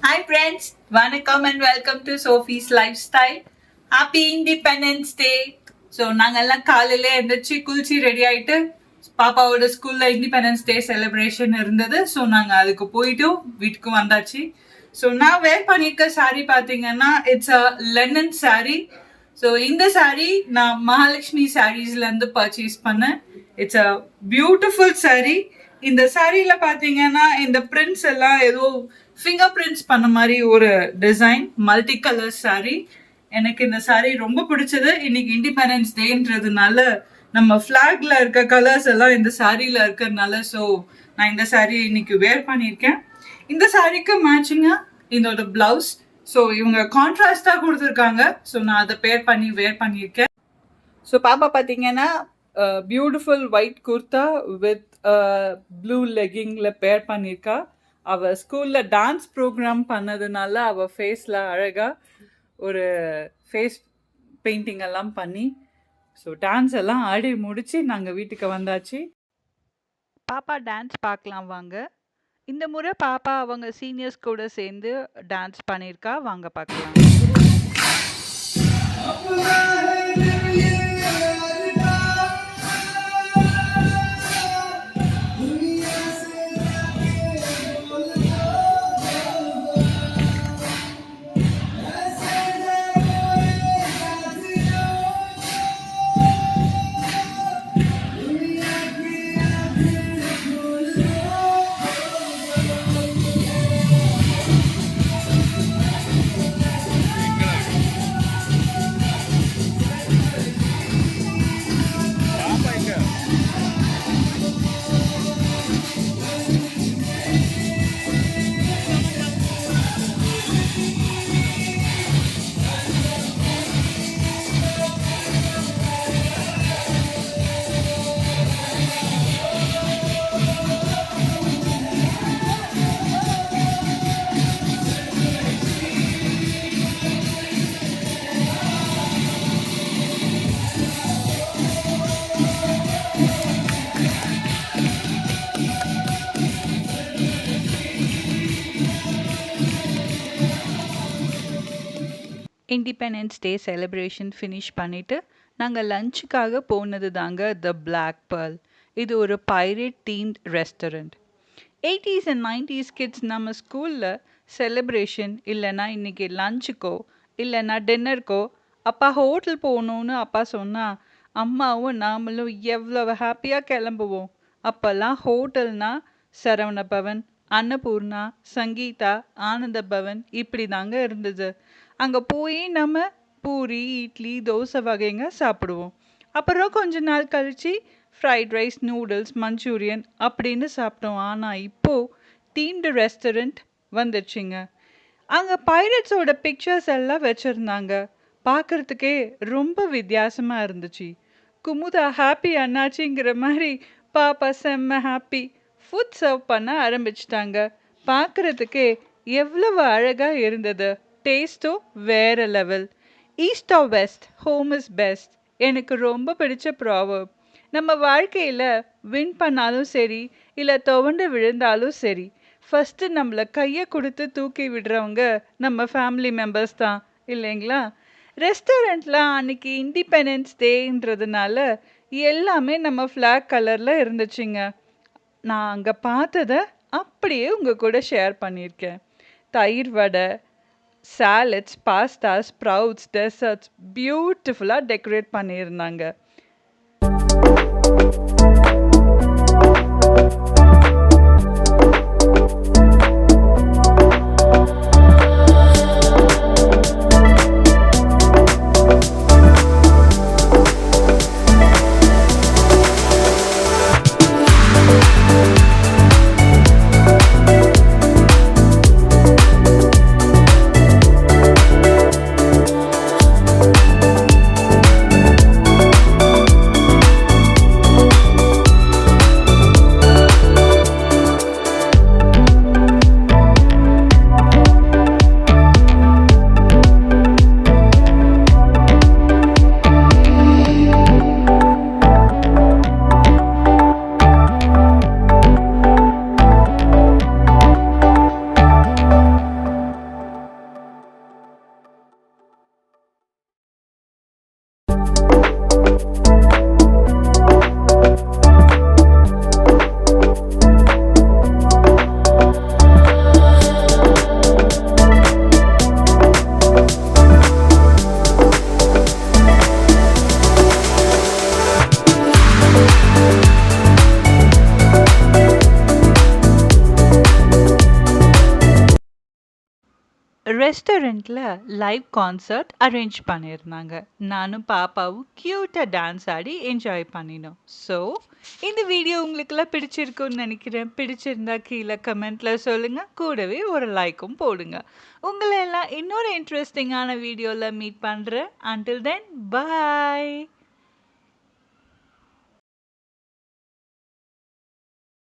Hi friends, வணக்கம் and welcome to Sophie's Lifestyle. Happy Independence Day. So நாங்கெல்லாம் காலையில எழுந்திரிச்சு குளிச்சு ரெடி ஆயிட்டு பாப்பாவோட ஸ்கூல்ல இண்டிபெண்டன்ஸ் டே செலிப்ரேஷன் இருந்தது. ஸோ நாங்கள் அதுக்கு போயிட்டு வீட்டுக்கு வந்தாச்சு. ஸோ நான் வேர் பண்ணியிருக்க சாரீ பார்த்தீங்கன்னா it's a linen sari. So இந்த சாரீ நான் மகாலட்சுமி சாரீஸ்லேருந்து பர்ச்சேஸ் பண்ணேன். It's a beautiful sari. இந்த சாரியில பாத்தீங்கன்னா இந்த பிரிண்ட்ஸ் எல்லாம் ஏதோ ஃபிங்கர் பிரிண்ட்ஸ் பண்ண மாதிரி ஒரு டிசைன், மல்டி கலர் சாரி. எனக்கு இந்த சாரி ரொம்ப பிடிச்சது. இன்னைக்கு இண்டிபெண்டன்ஸ் டேன்றதுனால நம்ம ஃபிளாக்ல இருக்க கலர்ஸ் எல்லாம் இந்த சாரியில இருக்கிறதுனால ஸோ நான் இந்த சாரி இன்னைக்கு வேர் பண்ணியிருக்கேன். இந்த சாரிக்கு மேட்சிங்கா இதோட பிளவுஸ். ஸோ இவங்க கான்ட்ராஸ்டா கொடுத்துருக்காங்க. ஸோ நான் அதை பேர் பண்ணி வேர் பண்ணியிருக்கேன். ஸோ பாப்பா பார்த்தீங்கன்னா beautiful white kurta with blue லெக்கிங்கில் பேர் பண்ணியிருக்கா. அவள் ஸ்கூலில் டான்ஸ் ப்ரோக்ராம் பண்ணதுனால அவள் ஃபேஸில் அழகாக ஒரு ஃபேஸ் பெயிண்டிங் எல்லாம் பண்ணி ஸோ டான்ஸ் எல்லாம் ஆடி முடித்து நாங்கள் வீட்டுக்கு வந்தாச்சு. பாப்பா டான்ஸ் பார்க்கலாம் வாங்க. இந்த முறை பாப்பா அவங்க சீனியர்ஸ் கூட சேர்ந்து டான்ஸ் பண்ணியிருக்கா. வாங்க பார்க்கலாம். இண்டிபெண்டன்ஸ் டே செலிப்ரேஷன் ஃபினிஷ் பண்ணிவிட்டு நாங்கள் லஞ்சுக்காக போனது தாங்க த பிளாக் பேர்ல். இது ஒரு pirate themed restaurant. 80s and 90s kids நம்ம ஸ்கூலில் செலிப்ரேஷன் இல்லைன்னா இன்றைக்கி லஞ்சுக்கோ இல்லைன்னா டின்னருக்கோ அப்பா ஹோட்டல் போகணுன்னு அப்பா சொன்னால் அம்மாவும் நாமளும் எவ்வளோ ஹாப்பியாக கிளம்புவோம். அப்போல்லாம் ஹோட்டல்னால் சரவண பவன், அன்னபூர்ணா, சங்கீதா, ஆனந்த பவன் இப்படி தாங்க இருந்தது. அங்கே போய் நம்ம பூரி, இட்லி, தோசை வகைங்க சாப்பிடுவோம். அப்புறம் கொஞ்ச நாள் கழித்து ஃப்ரைட் ரைஸ், நூடுல்ஸ், மஞ்சூரியன் அப்படின்னு சாப்பிட்டோம். ஆனால் இப்போது தீம்டு ரெஸ்டாரண்ட் வந்துடுச்சிங்க. அங்கே பைரட்ஸோட பிக்சர்ஸ் எல்லாம் வச்சுருந்தாங்க. பார்க்குறதுக்கே ரொம்ப வித்தியாசமாக இருந்துச்சு. குமுதா ஹாப்பி அண்ணாச்சிங்கிற மாதிரி பாப்பா செம்ம ஹாப்பி. ஃபுட் சர்வ் பண்ண ஆரம்பிச்சிட்டாங்க. பார்க்குறதுக்கே எவ்வளவு அழகாக இருந்தது. டேஸ்ட்டும் வேறு level. East or west, home is best. எனக்கு ரொம்ப பிடிச்ச ப்ராவர்ப். நம்ம வாழ்க்கையில் வின் பண்ணாலும் சரி இல்லை துவண்டு விழுந்தாலும் சரி ஃபஸ்ட்டு நம்மளை கையை கொடுத்து தூக்கி விடுறவங்க நம்ம ஃபேமிலி மெம்பர்ஸ் தான் இல்லைங்களா? ரெஸ்டாரண்ட்டில் அன்றைக்கி இண்டிபெண்டன்ஸ் டேன்றதுனால எல்லாமே நம்ம ஃப்ளாக் கலரில் இருந்துச்சுங்க. நான் அங்கே பார்த்ததை அப்படியே உங்கள் கூட ஷேர் பண்ணியிருக்கேன். தயிர் வடை, சாலட்ஸ், பாஸ்தா, ஸ்ப்ரவுட்ஸ், டெசர்ட்ஸ் பியூட்டிஃபுல்லாக டெக்கரேட் பண்ணியிருந்தாங்க. ரெஸ்டாரண்ட்ல லைவ் கான்சர்ட் அரேஞ்ச் பண்ணியிருந்தாங்க. நானும் பாப்பாவும் கியூட்டாக டான்ஸ் ஆடி என்ஜாய் பண்ணினோம். ஸோ இந்த வீடியோ உங்களுக்கெல்லாம் பிடிச்சிருக்குன்னு நினைக்கிறேன். பிடிச்சிருந்தா கீழே கமெண்ட்ல சொல்லுங்க. கூடவே ஒரு லைக்கும் போடுங்க. உங்களை எல்லாம் இன்னொரு இன்ட்ரெஸ்டிங்கான வீடியோவில் மீட் பண்ணுறேன். அன்டில் தென் பாய்.